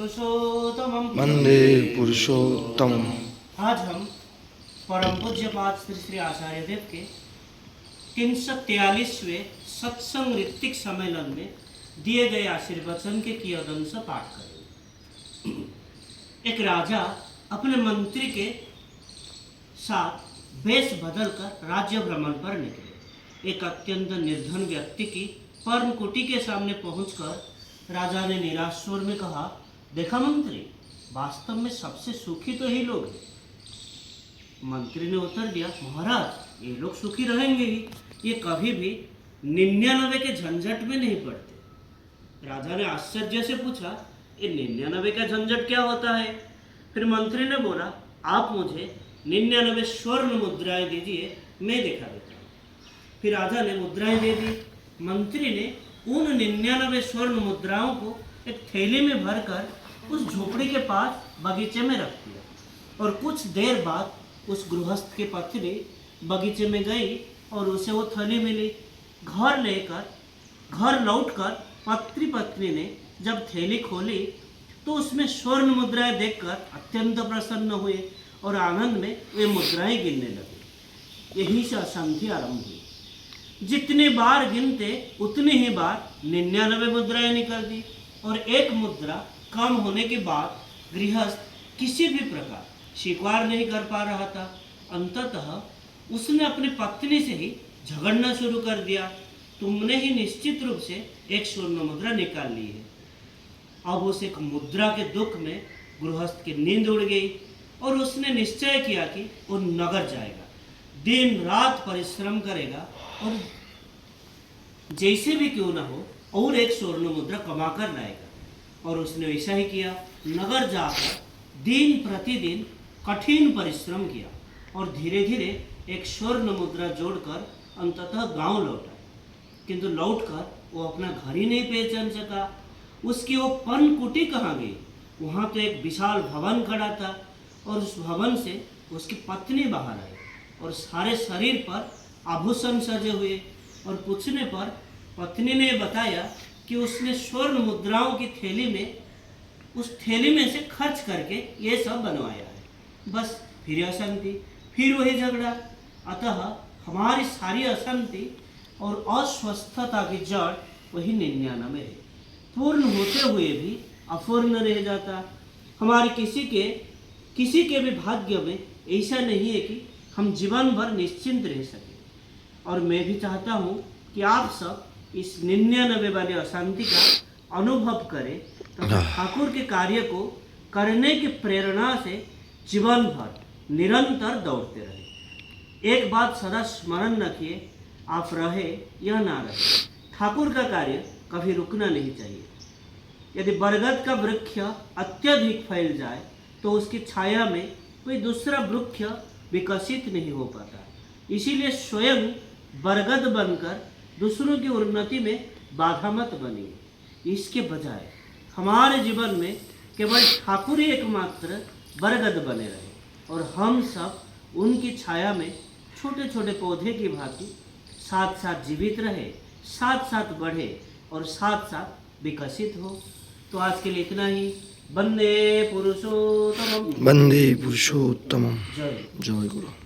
पुरुषोत्तमम् वंदे पुरुषोत्तमम्। आज हम परम पूज्यपाद श्री श्री आचार्य देव के 343वें सत्संग ऋत्विक सम्मेलन में दिए गए आशीर्वचन के कियदंश पाठ करेंगे। एक राजा अपने मंत्री के साथ वेश बदलकर राज्य भ्रमण पर निकले। एक अत्यंत निर्धन व्यक्ति की पर्णकुटी के सामने पहुंचकर राजा ने निराश स्वर में कहा, देखा मंत्री, वास्तव में सबसे सुखी तो ही लोग हैं। मंत्री ने उत्तर दिया, महाराज, ये लोग सुखी रहेंगे ही, ये कभी भी 99 के झंझट में नहीं पड़ते। राजा ने आश्चर्य से पूछा, ये 99 का झंझट क्या होता है? फिर मंत्री ने बोला, आप मुझे 99 स्वर्ण मुद्राएं दीजिए, मैं दिखा देता हूँ। फिर राजा ने मुद्राएं दे दी। मंत्री ने उन 99 स्वर्ण मुद्राओं को एक थैली में भरकर उस झोपड़ी के पास बगीचे में रख दिया। और कुछ देर बाद उस गृहस्थ की पत्नी बगीचे में गई और उसे वो थैली मिली। घर लौटकर पत्नी ने जब थैली खोली तो उसमें स्वर्ण मुद्राएं देखकर अत्यंत प्रसन्न हुए और आनंद में वे मुद्राएं गिनने लगे। यही से अशांति आरंभ हुई। जितनी बार गिनते उतनी ही बार 99 मुद्राएं निकल दी और एक मुद्रा कम होने के बाद गृहस्थ किसी भी प्रकार स्वीकार नहीं कर पा रहा था। अंततः उसने अपनी पत्नी से ही झगड़ना शुरू कर दिया, तुमने ही निश्चित रूप से एक स्वर्ण मुद्रा निकाल ली है। अब उस एक मुद्रा के दुख में गृहस्थ की नींद उड़ गई और उसने निश्चय किया कि वो नगर जाएगा, दिन रात परिश्रम करेगा और जैसे भी क्यों ना हो और एक स्वर्ण मुद्रा कमा कर लाएगा। और उसने वैसा ही किया। नगर जाकर दिन प्रतिदिन कठिन परिश्रम किया और धीरे धीरे एक स्वर्ण मुद्रा जोड़कर अंततः गांव लौटा। किंतु लौटकर वो अपना घर ही नहीं पहचान सका। उसकी वो पर्णकुटी कहाँ गई? वहाँ तो एक विशाल भवन खड़ा था और उस भवन से उसकी पत्नी बाहर आई और सारे शरीर पर आभूषण सजे हुए। और पूछने पर पत्नी ने बताया कि उसने स्वर्ण मुद्राओं की थैली में उस थैली में से खर्च करके ये सब बनवाया है। बस फिर अशांति, फिर वही झगड़ा। अतः हमारी सारी अशांति और अस्वस्थता की जड़ वही 99 है। पूर्ण होते हुए भी अपूर्ण रह जाता। हमारे किसी के भी भाग्य में ऐसा नहीं है कि हम जीवन भर निश्चिंत रह सकें। और मैं भी चाहता हूँ कि आप सब इस 99 वाली अशांति का अनुभव करें तथा ठाकुर के कार्य को करने की प्रेरणा से जीवन भर निरंतर दौड़ते रहें। एक बात सदा स्मरण रखिए, आप रहे या ना रहे, ठाकुर का कार्य कभी रुकना नहीं चाहिए। यदि बरगद का वृक्ष अत्यधिक फैल जाए तो उसकी छाया में कोई दूसरा वृक्ष विकसित नहीं हो पाता। इसीलिए स्वयं बरगद बनकर दूसरों की उन्नति में बाधा मत बनिए। इसके बजाय हमारे जीवन में केवल ठाकुर ही एकमात्र बरगद बने रहे और हम सब उनकी छाया में छोटे छोटे पौधे की भांति साथ साथ जीवित रहे, साथ साथ बढ़े और साथ साथ विकसित हो। तो आज के लिए इतना ही। वंदे पुरुषोत्तमम्। वंदे पुरुषोत्तमम्। जय जय गुरु।